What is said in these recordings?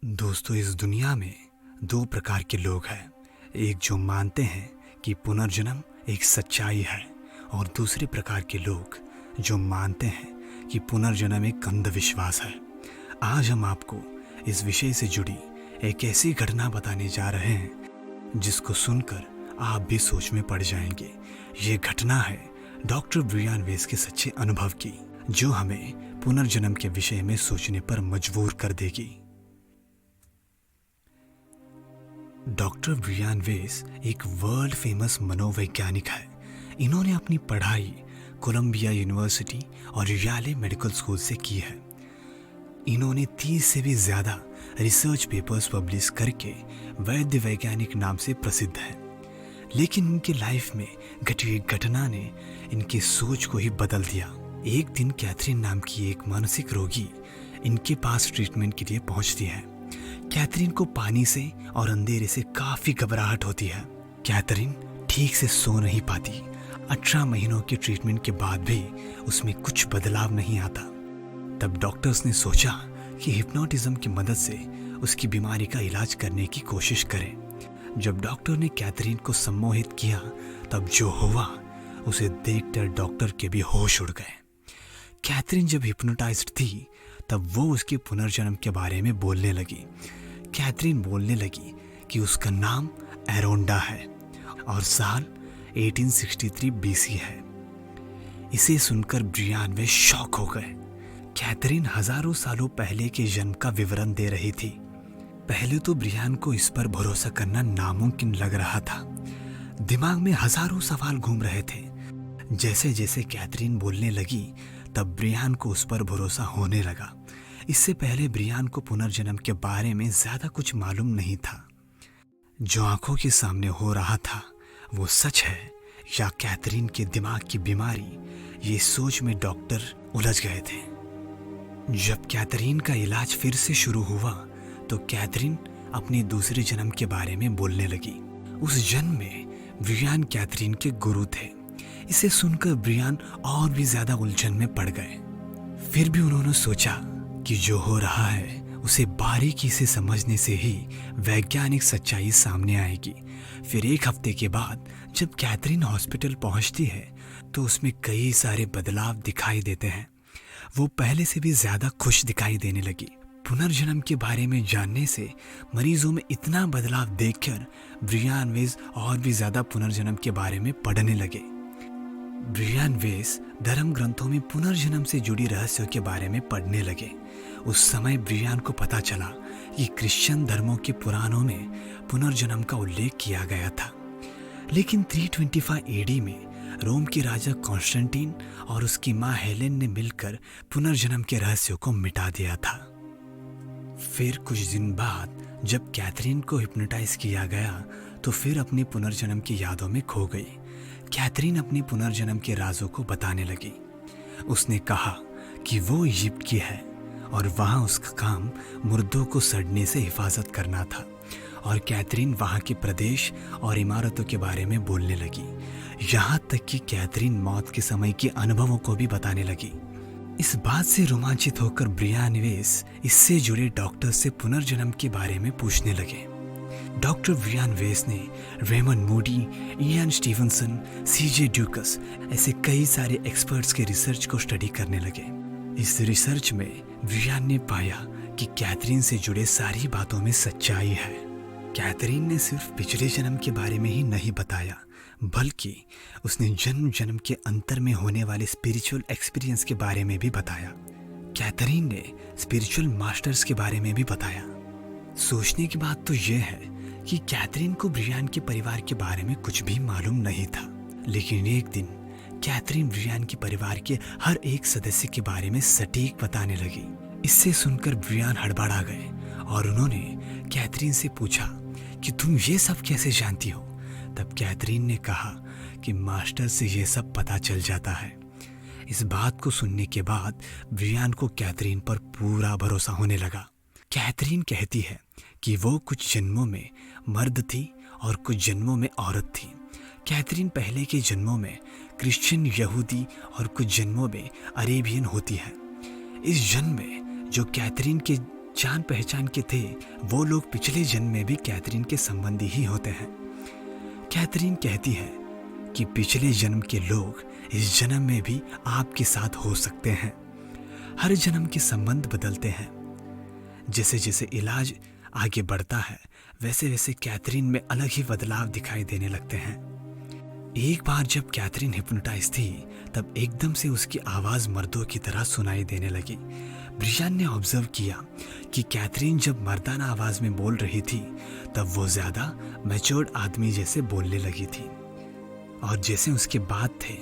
दोस्तों, इस दुनिया में दो प्रकार के लोग हैं। एक जो मानते हैं कि पुनर्जन्म एक सच्चाई है और दूसरे प्रकार के लोग जो मानते हैं कि पुनर्जन्म एक अंधविश्वास है। आज हम आपको इस विषय से जुड़ी एक ऐसी घटना बताने जा रहे हैं जिसको सुनकर आप भी सोच में पड़ जाएंगे। ये घटना है डॉक्टर ब्रियान वेस के सच्चे अनुभव की, जो हमें पुनर्जन्म के विषय में सोचने पर मजबूर कर देगी। डॉक्टर ब्रियान वेस एक वर्ल्ड फेमस मनोवैज्ञानिक है। इन्होंने अपनी पढ़ाई कोलंबिया यूनिवर्सिटी और याले मेडिकल स्कूल से की है। इन्होंने 30 से भी ज़्यादा रिसर्च पेपर्स पब्लिश करके वैद्य वैज्ञानिक नाम से प्रसिद्ध है। लेकिन इनकी लाइफ में घटी एक घटना ने इनकी सोच को ही बदल दिया। एक दिन कैथरीन नाम की एक मानसिक रोगी इनके पास ट्रीटमेंट के लिए पहुंचती है। कैथरीन को पानी से और अंधेरे से काफी घबराहट होती है। कैथरीन ठीक से सो नहीं पाती। 18 महीनों के ट्रीटमेंट के बाद भी उसमें कुछ बदलाव नहीं आता। तब डॉक्टर्स ने सोचा कि हिप्नोटिज्म की मदद से उसकी बीमारी का इलाज करने की कोशिश करें। जब डॉक्टर ने कैथरीन को सम्मोहित किया तब जो हुआ उसे देखकर डॉक्टर के भी होश उड़ गए। कैथरीन जब हिप्नोटाइज्ड थी तब वो उसके पुनर्जन्म के बारे में बोलने लगी। कैथरीन बोलने लगी कि उसका नाम एरोंडा है और साल 1863 बीसी है। इसे सुनकर ब्रियान वे शॉक हो गए। कैथरीन हजारों सालों पहले के जन्म का विवरण दे रही थी। पहले तो ब्रियान को इस पर भरोसा करना नामुमकिन लग रहा था। दिमाग में हजारों सवाल घूम रहे थे। जैसे जैसे कैथरीन बोलने लगी तब ब्रियान को उस पर भरोसा होने लगा। इससे पहले ब्रियान को पुनर्जन्म के बारे में ज्यादा कुछ मालूम नहीं था। जो आंखों के सामने हो रहा था वो सच है या कैथरीन के दिमाग की बीमारी, ये सोच में डॉक्टर उलझ गए थे। जब कैथरीन का इलाज फिर से शुरू हुआ तो कैथरीन अपने दूसरे जन्म के बारे में बोलने लगी। उस जन्म में ब्रियान कैथरीन के गुरु थे। इसे सुनकर ब्रियान और भी ज्यादा उलझन में पड़ गए। फिर भी उन्होंने सोचा कि जो हो रहा है उसे बारीकी से समझने से ही वैज्ञानिक सच्चाई सामने आएगी। फिर एक हफ्ते के बाद जब कैथरीन हॉस्पिटल पहुंचती है तो उसमें कई सारे बदलाव दिखाई देते हैं। वो पहले से भी ज्यादा खुश दिखाई देने लगी। पुनर्जन्म के बारे में जानने से मरीजों में इतना बदलाव देखकर ब्रियान वेस और भी ज्यादा पुनर्जन्म के बारे में पढ़ने लगे। ब्रियान वेस धर्म ग्रंथों में पुनर्जन्म से जुड़ी रहस्यों के बारे में पढ़ने लगे। उस समय ब्रियान को पता चला कि क्रिश्चियन धर्मों के पुराणों में पुनर्जन्म का उल्लेख किया गया था। लेकिन 325 एडी में रोम के राजा कॉन्स्टेंटाइन और उसकी मां हेलेन ने मिलकर पुनर्जन्म के रहस्यों को मिटा दिया था। फिर कुछ दिन बाद जब कैथरीन को हिप्नोटाइज किया गया तो फिर अपने पुनर्जन्म की यादों में खो गई। कैथरीन अपने पुनर्जन्म के राजों को बताने लगी। उसने कहा कि वो इजिप्ट की है और वहाँ उसका काम मुर्दों को सड़ने से हिफाजत करना था। और कैथरीन वहाँ के प्रदेश और इमारतों के बारे में बोलने लगी। यहाँ तक कि कैथरीन मौत के समय के अनुभवों को भी बताने लगी। इस बात से रोमांचित होकर ब्रियान वेस इससे जुड़े डॉक्टर से पुनर्जन्म के बारे में पूछने लगे। डॉक्टर ब्रियान वेस ने रेमंड मूडी, इयान स्टीवनसन, सीजे ड्यूकस ऐसे कई सारे एक्सपर्ट्स के रिसर्च को स्टडी करने लगे। इस रिसर्च में ब्रियान ने पाया कि कैथरीन से जुड़े सारी बातों में सच्चाई है। कैथरीन ने सिर्फ पिछले जन्म के बारे में ही नहीं बताया, बल्कि उसने जन्म जन्म के अंतर में होने वाले स्पिरिचुअल एक्सपीरियंस के बारे में भी बताया। कैथरीन ने स्पिरिचुअल मास्टर्स के बारे में भी बताया। सोचने की बात तो यह है कि कैथरीन को ब्रियान के परिवार के बारे में कुछ भी मालूम नहीं था। लेकिन एक दिन कैथरीन ब्रियान के परिवार के हर एक सदस्य के बारे में सटीक बताने लगी। इससे सुनकर ब्रियान हड़बड़ा गए और उन्होंने कैथरीन से पूछा कि तुम ये सब कैसे जानती हो। तब कैथरीन ने कहा कि मास्टर से ये सब पता चल जाता है। इस बात को सुनने के बाद ब्रियान को कैथरीन पर पूरा भरोसा होने लगा। कैथरीन कहती है कि वो कुछ जन्मों में मर्द थी और कुछ जन्मों में औरत थी। कैथरीन पहले के जन्मों में क्रिश्चियन, यहूदी और कुछ जन्मों में अरेबियन होती है। इस जन्म में जो कैथरीन के जान पहचान के थे वो लोग पिछले जन्म में भी कैथरीन के संबंधी ही होते हैं। कैथरीन कहती है कि पिछले जन्म के लोग इस जन्म में भी आपके साथ हो सकते हैं। हर जन्म के संबंध बदलते हैं। जैसे जैसे इलाज आगे बढ़ता है वैसे वैसे कैथरीन में अलग ही बदलाव दिखाई देने लगते हैं। एक बार जब कैथरीन हिप्नोटाइज थी तब एकदम से उसकी आवाज़ मर्दों की तरह सुनाई देने लगी। ब्रियान ने ऑब्जर्व किया कि कैथरीन जब मर्दाना आवाज़ में बोल रही थी तब वो ज़्यादा मैच्योर्ड आदमी जैसे बोलने लगी थी, और जैसे उसके बात थे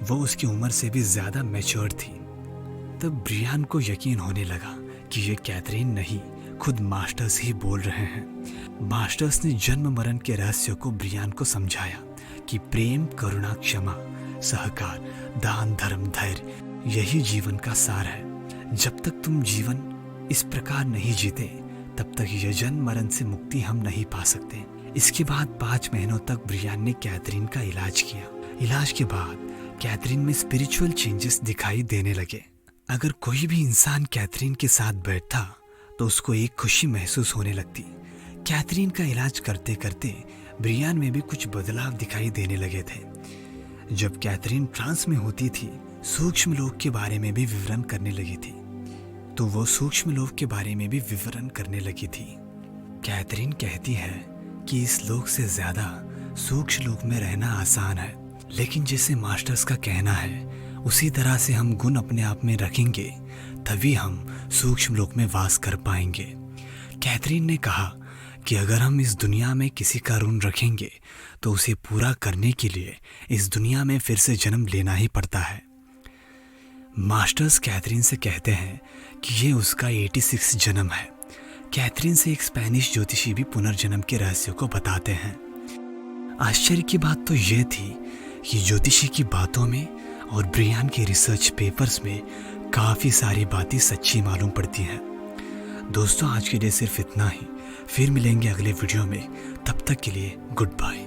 वो उसकी उम्र से भी ज़्यादा मैच्योर्ड थी। तब ब्रियान को यकीन होने लगा कि ये कैथरीन नहीं, खुद मास्टर्स ही बोल रहे हैं। मास्टर्स ने जन्म मरण के रहस्य को ब्रियान को समझाया कि प्रेम, करुणा, क्षमा, सहकार, दान, धर्म, धैर्य यही जीवन का सार है। जब तक तुम जीवन इस प्रकार नहीं जीते तब तक यह जन्म मरण से मुक्ति हम नहीं पा सकते। इसके बाद 5 महीनों तक ब्रियान ने कैथरीन का इलाज किया। इलाज के बाद कैथरीन में स्पिरिचुअल चेंजेस दिखाई देने लगे। अगर कोई भी इंसान कैथरीन के साथ बैठता तो उसको एक खुशी महसूस होने लगती। कैथरीन का इलाज करते करते ब्रियान में भी कुछ बदलाव दिखाई देने लगे थे। जब कैथरीन ट्रांस में होती थी, सूक्ष्म लोक के बारे में भी विवरण करने लगी थी, तो वो सूक्ष्म लोक के बारे में भी विवरण करने लगी थी। कैथरीन कहती है कि इस लोक से ज़्यादा सूक्ष्म लोक में रहना आसान है, लेकिन जैसे मास्टर्स का कहना है उसी तरह से हम गुण अपने आप में रखेंगे तभी हम सूक्ष्म लोक में वास कर पाएंगे। कैथरीन ने कहा कि अगर हम इस दुनिया में किसी का ऋण रखेंगे तो उसे पूरा करने के लिए इस दुनिया में फिर से जन्म लेना ही पड़ता है। मास्टर्स कैथरीन से कहते हैं कि ये उसका 86 जन्म है। कैथरीन से एक स्पेनिश ज्योतिषी भी पुनर्जन्म के रहस्य को बताते हैं। आश्चर्य की बात तो ये थी कि ज्योतिषी की बातों में और ब्रियान के रिसर्च पेपर्स में काफ़ी सारी बातें सच्ची मालूम पड़ती हैं। दोस्तों, आज के लिए सिर्फ इतना ही। फिर मिलेंगे अगले वीडियो में। तब तक के लिए गुड बाय।